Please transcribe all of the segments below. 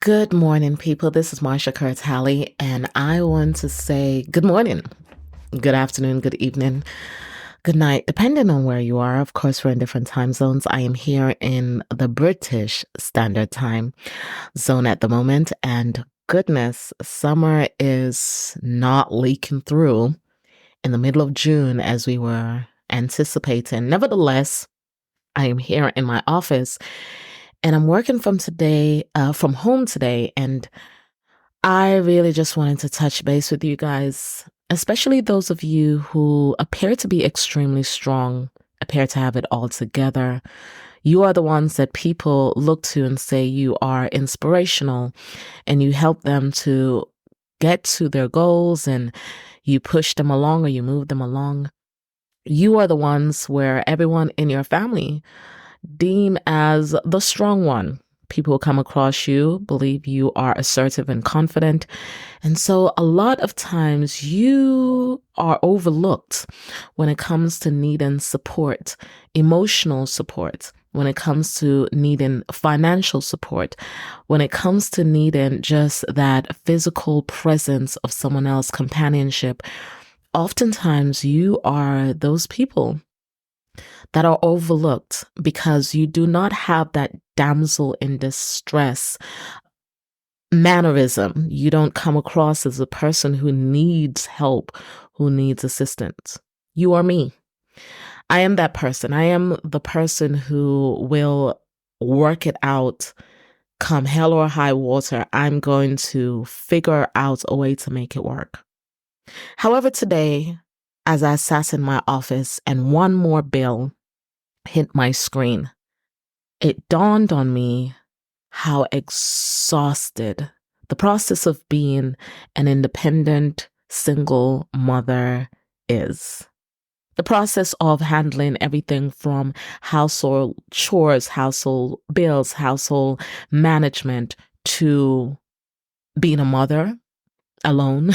Good morning, people. This is Marsha Kerr Talley, and I want to say good morning, good afternoon, good evening, good night, depending on where you are. Of course, we're in different time zones. I am here in the British Standard Time zone at the moment, and goodness, summer is not leaking through in the middle of June as we were anticipating. Nevertheless, I am here in my office and I'm working from home today, and I really just wanted to touch base with you guys, especially those of you who appear to be extremely strong, appear to have it all together. You are the ones that people look to and say you are inspirational, and you help them to get to their goals, and you push them along or you move them along. You are the ones where everyone in your family deem as the strong one. People who come across you believe you are assertive and confident. And so a lot of times you are overlooked when it comes to needing support, emotional support, when it comes to needing financial support, when it comes to needing just that physical presence of someone else, companionship. Oftentimes you are those people that are overlooked because you do not have that damsel in distress mannerism. You don't come across as a person who needs help, who needs assistance. You are me. I am that person. I am the person who will work it out come hell or high water. I'm going to figure out a way to make it work. However, today, as I sat in my office and one more bill hit my screen, it dawned on me how exhausted the process of being an independent single mother is. The process of handling everything from household chores, household bills, household management to being a mother alone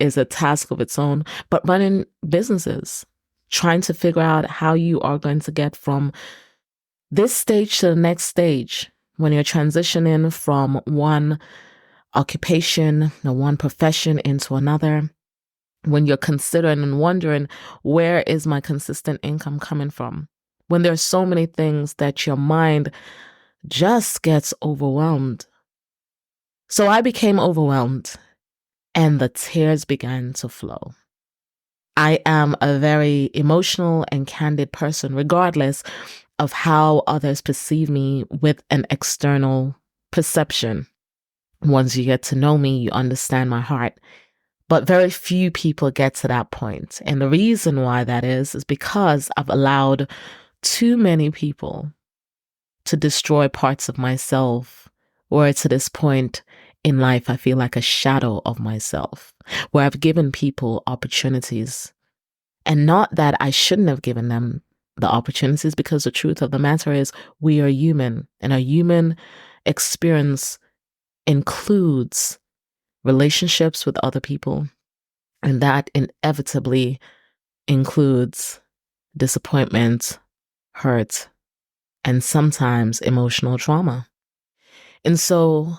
is a task of its own, but running businesses, trying to figure out how you are going to get from this stage to the next stage when you're transitioning from one occupation or one profession into another, when you're considering and wondering, where is my consistent income coming from? When there's so many things that your mind just gets overwhelmed. So I became overwhelmed and the tears began to flow. I am a very emotional and candid person, regardless of how others perceive me with an external perception. Once you get to know me, you understand my heart. But very few people get to that point. And the reason why that is because I've allowed too many people to destroy parts of myself, where to this point in life, I feel like a shadow of myself, where I've given people opportunities. And not that I shouldn't have given them the opportunities, because the truth of the matter is we are human, and a human experience includes relationships with other people. And that inevitably includes disappointment, hurt, and sometimes emotional trauma. And so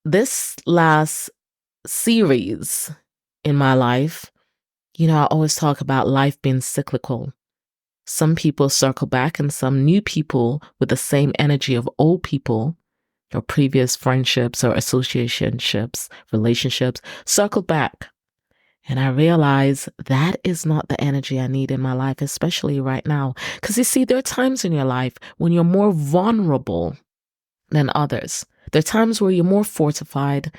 this last series in my life, I always talk about life being cyclical. Some people circle back, and some new people with the same energy of old people or previous friendships or associationships, relationships, circle back. And I realize that is not the energy I need in my life, especially right now. Because you see, there are times in your life when you're more vulnerable than others. There are times where you're more fortified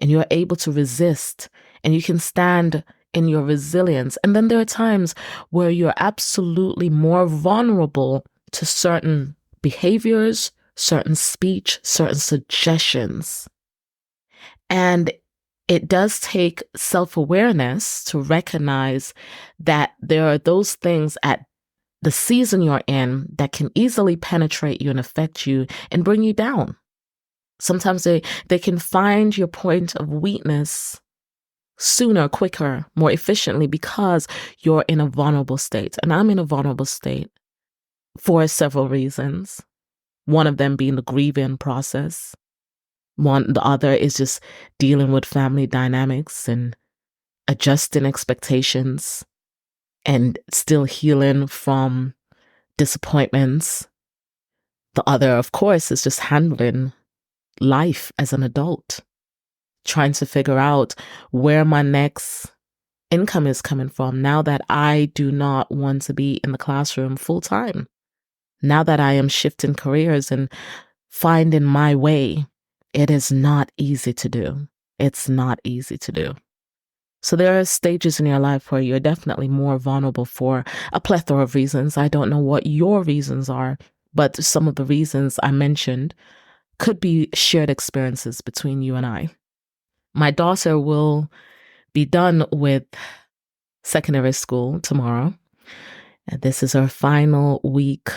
and you're able to resist and you can stand in your resilience. And then there are times where you're absolutely more vulnerable to certain behaviors, certain speech, certain suggestions. And it does take self-awareness to recognize that there are those things at the season you're in that can easily penetrate you and affect you and bring you down. Sometimes they can find your point of weakness sooner, quicker, more efficiently because you're in a vulnerable state. And I'm in a vulnerable state for several reasons. One of them being the grieving process. The other is just dealing with family dynamics and adjusting expectations and still healing from disappointments. The other, of course, is just handling life as an adult, trying to figure out where my next income is coming from now that I do not want to be in the classroom full time. Now that I am shifting careers and finding my way, it is not easy to do. It's not easy to do. So there are stages in your life where you're definitely more vulnerable for a plethora of reasons. I don't know what your reasons are, but some of the reasons I mentioned could be shared experiences between you and I. My daughter will be done with secondary school tomorrow. And this is her final week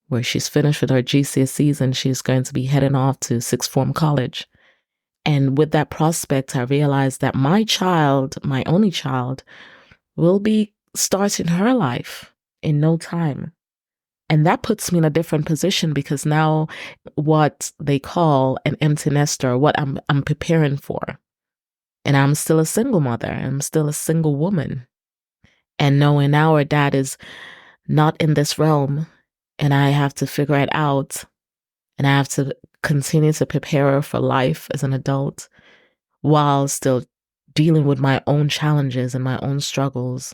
where she's finished with her GCSEs and she's going to be heading off to sixth form college. And with that prospect, I realized that my child, my only child, will be starting her life in no time. And that puts me in a different position because now what they call an empty nester, what I'm preparing for. And I'm still a single mother. I'm still a single woman. And knowing now her dad is not in this realm and I have to figure it out and I have to continue to prepare her for life as an adult while still dealing with my own challenges and my own struggles,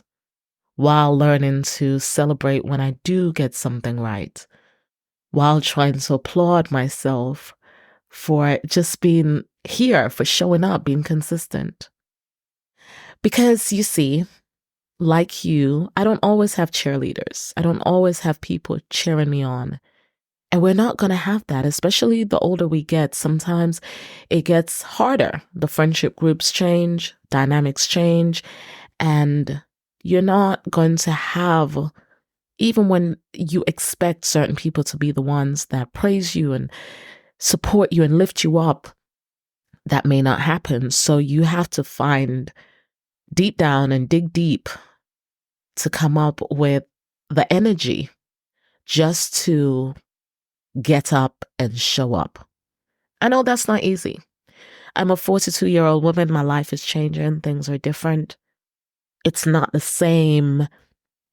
while learning to celebrate when I do get something right, while trying to applaud myself for just being here, for showing up, being consistent. Because you see, like you, I don't always have cheerleaders. I don't always have people cheering me on. And we're not going to have that, especially the older we get. Sometimes it gets harder. The friendship groups change, dynamics change, and you're not going to have, even when you expect certain people to be the ones that praise you and support you and lift you up, that may not happen. So you have to find deep down and dig deep to come up with the energy just to get up and show up. I know that's not easy. I'm a 42-year-old woman. My life is changing. Things are different. It's not the same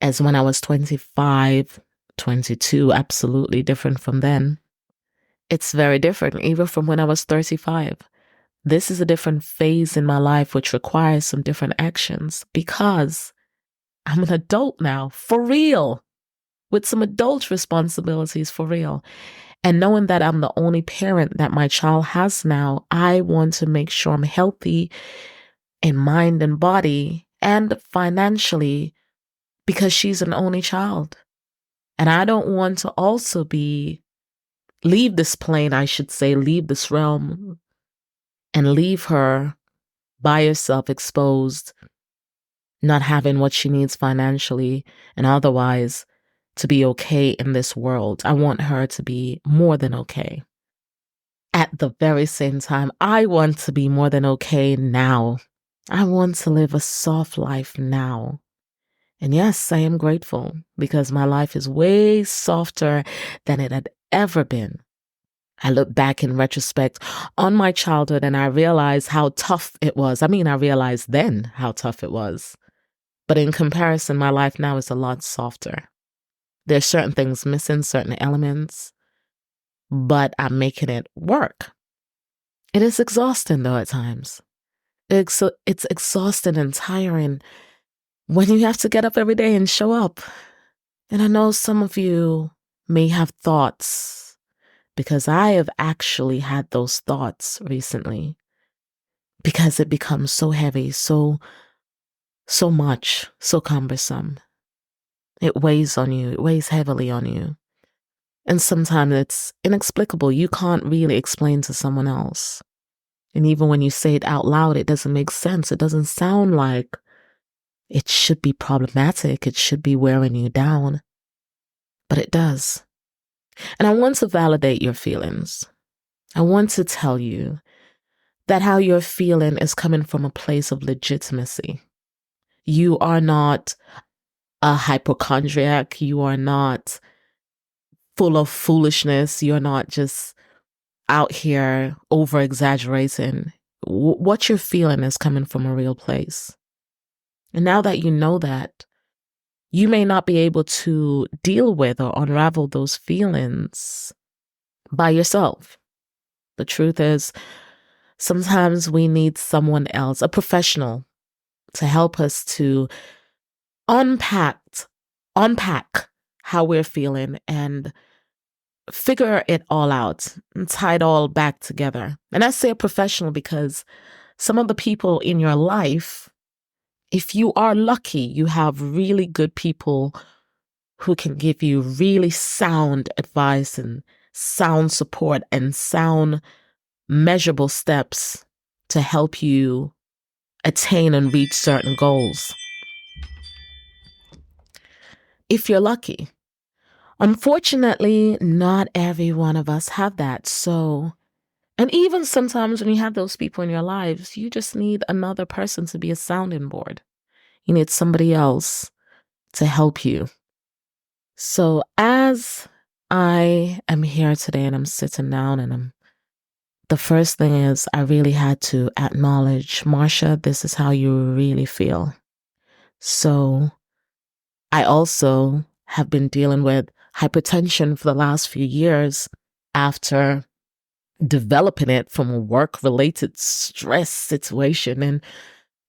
as when I was 25, 22. Absolutely different from then. It's very different, even from when I was 35. This is a different phase in my life, which requires some different actions because I'm an adult now, for real, with some adult responsibilities for real. And knowing that I'm the only parent that my child has now, I want to make sure I'm healthy in mind and body and financially because she's an only child. And I don't want to also leave this plane, I should say, leave this realm and leave her by herself exposed, not having what she needs financially and otherwise to be okay in this world. I want her to be more than okay. At the very same time, I want to be more than okay now. I want to live a soft life now. And yes, I am grateful because my life is way softer than it had ever been. I look back in retrospect on my childhood and I realize how tough it was. I mean, I realized then how tough it was. But in comparison, my life now is a lot softer. There's certain things missing, certain elements, but I'm making it work. It is exhausting though at times. It's exhausting and tiring when you have to get up every day and show up. And I know some of you may have thoughts because I have actually had those thoughts recently because it becomes so heavy, so much, so cumbersome. It weighs on you. It weighs heavily on you. And sometimes it's inexplicable. You can't really explain to someone else. And even when you say it out loud, it doesn't make sense. It doesn't sound like it should be problematic. It should be wearing you down. But it does. And I want to validate your feelings. I want to tell you that how you're feeling is coming from a place of legitimacy. You are not a hypochondriac. You are not full of foolishness. You're not just out here over exaggerating. What you're feeling is coming from a real place. And now that you know that, you may not be able to deal with or unravel those feelings by yourself. The truth is, sometimes we need someone else, a professional, to help us to unpack how we're feeling and figure it all out and tie it all back together. And I say a professional because some of the people in your life, if you are lucky, you have really good people who can give you really sound advice and sound support and sound measurable steps to help you attain and reach certain goals. If you're lucky. Unfortunately, not every one of us have that. So, and even sometimes when you have those people in your lives, you just need another person to be a sounding board. You need somebody else to help you. So as I am here today and I'm sitting down and the first thing is I really had to acknowledge, Marsha, this is how you really feel. So I also have been dealing with hypertension for the last few years after developing it from a work-related stress situation. And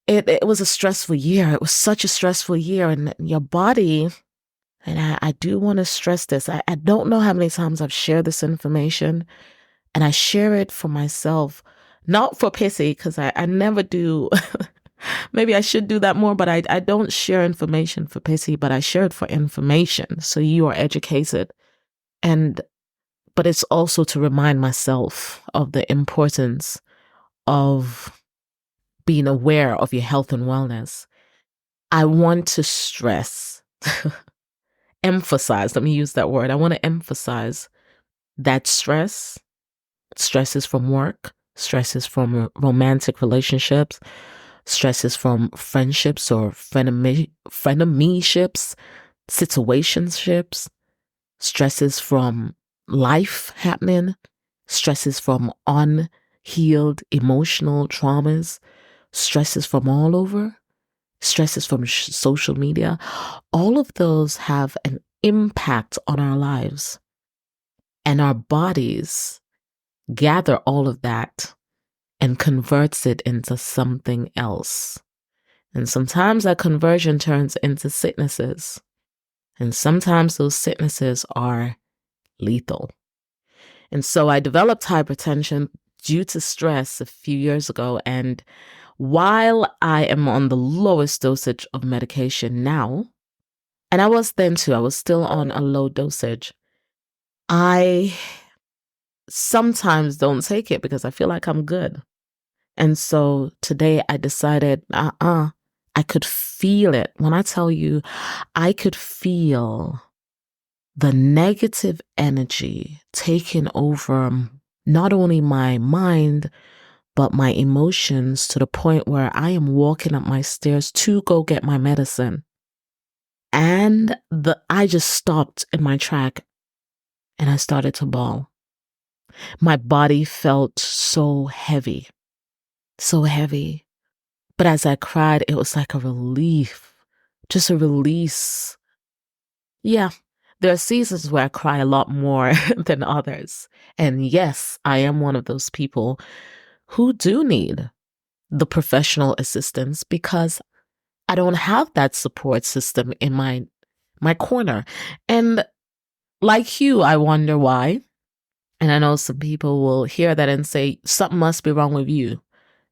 it was a stressful year. It was such a stressful year. And your body, and I do want to stress this, I don't know how many times I've shared this information, and I share it for myself, not for pity, because I never do. Maybe I should do that more, but I don't share information for pity, but I share it for information. So you are educated. But it's also to remind myself of the importance of being aware of your health and wellness. I want to stress, emphasize, let me use that word. I want to emphasize that stress is from work, stress is from romantic relationships, stress is from friendships or frenemyships, situationships, stress is from life happening, stress is from unhealed emotional traumas, stress is from all over, stress is from social media. All of those have an impact on our lives, and our bodies gather all of that and converts it into something else. And sometimes that conversion turns into sicknesses. And sometimes those sicknesses are lethal. And so I developed hypertension due to stress a few years ago. And while I am on the lowest dosage of medication now, and I was then too, I was still on a low dosage, I sometimes don't take it because I feel like I'm good. And so today I decided, I could feel it. When I tell you, I could feel the negative energy taking over not only my mind, but my emotions, to the point where I am walking up my stairs to go get my medicine. And I just stopped in my track and I started to bawl. My body felt so heavy. So heavy. But as I cried, it was like a relief, just a release. Yeah, there are seasons where I cry a lot more than others. And yes, I am one of those people who do need the professional assistance because I don't have that support system in my corner. And like you, I wonder why. And I know some people will hear that and say, something must be wrong with you.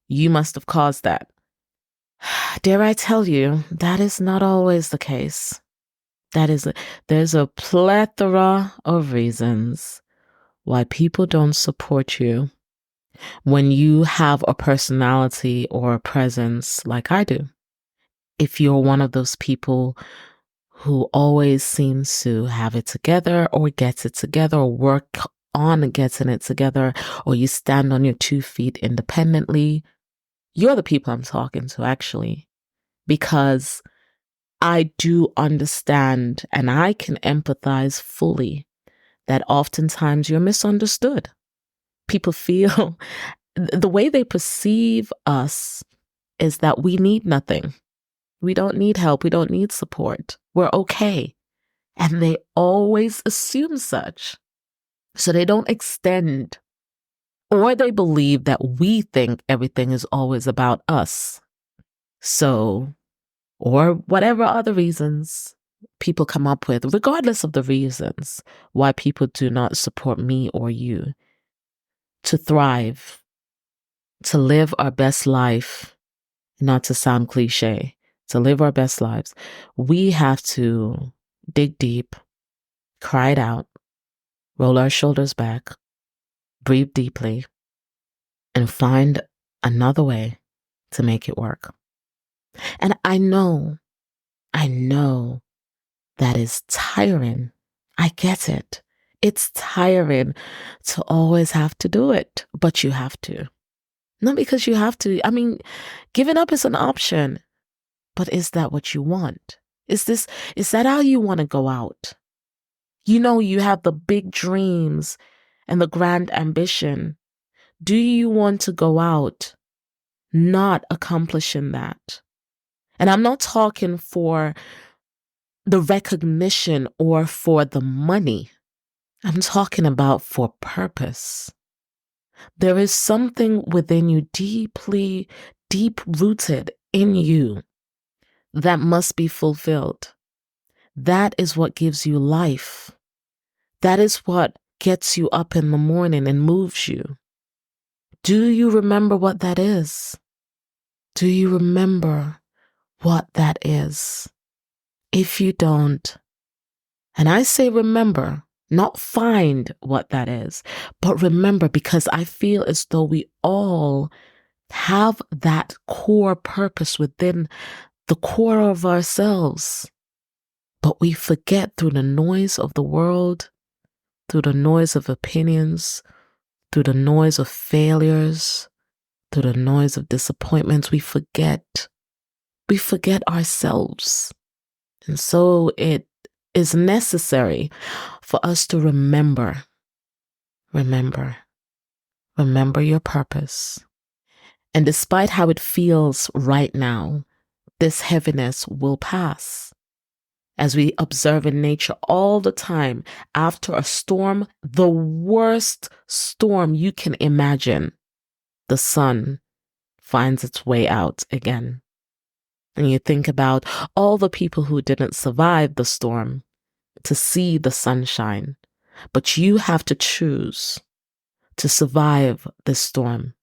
You must have caused that. Dare I tell you, that is not always the case. There's a plethora of reasons why people don't support you when you have a personality or a presence like I do. If you're one of those people who always seems to have it together or gets it together or work on getting it together, or you stand on your 2 feet independently, you're the people I'm talking to, actually, because I do understand and I can empathize fully that oftentimes you're misunderstood. People feel the way they perceive us is that we need nothing. We don't need help. We don't need support. We're okay. And they always assume such. So they don't extend, or they believe that we think everything is always about us. So, or whatever other reasons people come up with, regardless of the reasons why people do not support me or you, to thrive, to live our best life, not to sound cliche, to live our best lives, we have to dig deep, cry it out, roll our shoulders back, breathe deeply, and find another way to make it work. And I know that is tiring. I get it. It's tiring to always have to do it, but you have to. Not because you have to. I mean, giving up is an option, but is that what you want? Is that how you want to go out? You know, you have the big dreams and the grand ambition. Do you want to go out not accomplishing that? And I'm not talking for the recognition or for the money. I'm talking about for purpose. There is something within you deeply, deep rooted in you that must be fulfilled. That is what gives you life. That is what gets you up in the morning and moves you. Do you remember what that is? Do you remember what that is? If you don't, and I say remember, not find what that is, but remember, because I feel as though we all have that core purpose within the core of ourselves, but we forget through the noise of the world, through the noise of opinions, through the noise of failures, through the noise of disappointments, we forget ourselves. And so it is necessary for us to remember your purpose. And despite how it feels right now, this heaviness will pass. As we observe in nature all the time, after a storm, the worst storm you can imagine, the sun finds its way out again. And you think about all the people who didn't survive the storm to see the sunshine, but you have to choose to survive this storm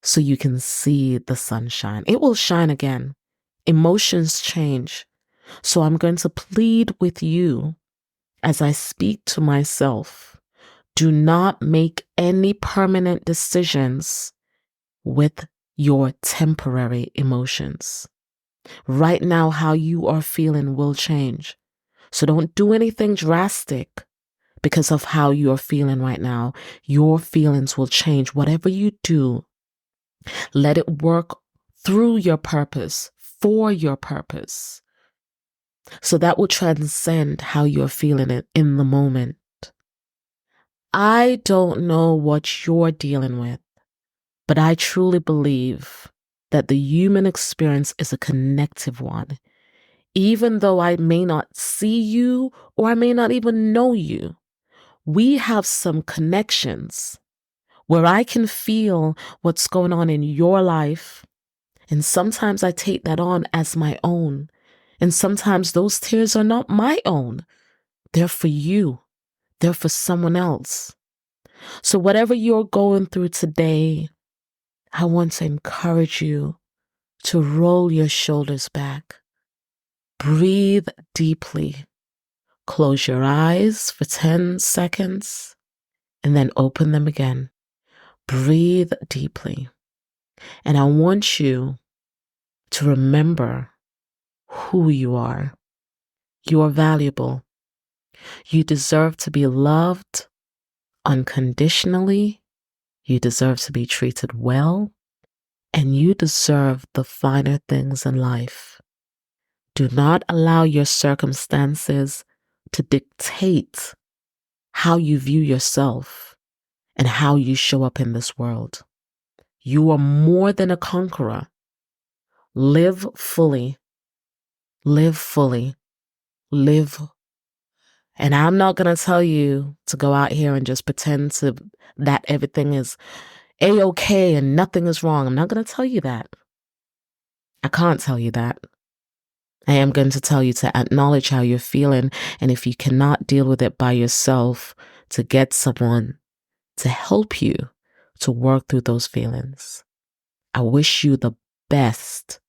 so you can see the sunshine. It will shine again. Emotions change. So I'm going to plead with you as I speak to myself. Do not make any permanent decisions with your temporary emotions. Right now, how you are feeling will change. So don't do anything drastic because of how you're feeling right now. Your feelings will change. Whatever you do, let it work through your purpose, for your purpose. So that will transcend how you're feeling it in the moment. I don't know what you're dealing with, but I truly believe that the human experience is a connective one. Even though I may not see you or I may not even know you, we have some connections where I can feel what's going on in your life. And sometimes I take that on as my own. And sometimes those tears are not my own. They're for you. They're for someone else. So whatever you're going through today, I want to encourage you to roll your shoulders back. Breathe deeply. Close your eyes for 10 seconds and then open them again. Breathe deeply. And I want you to remember who you are. You are valuable. You deserve to be loved unconditionally. You deserve to be treated well. And you deserve the finer things in life. Do not allow your circumstances to dictate how you view yourself and how you show up in this world. You are more than a conqueror. Live fully. Live fully. Live. And I'm not going to tell you to go out here and just pretend that everything is A-okay and nothing is wrong. I'm not going to tell you that. I can't tell you that. I am going to tell you to acknowledge how you're feeling. And if you cannot deal with it by yourself, to get someone to help you to work through those feelings. I wish you the best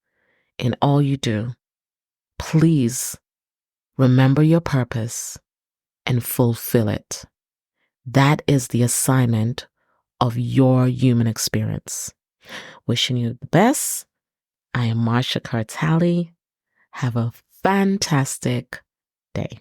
in all you do. Please remember your purpose and fulfill it. That is the assignment of your human experience. Wishing you the best. I am Marsha Kerr Talley. Have a fantastic day.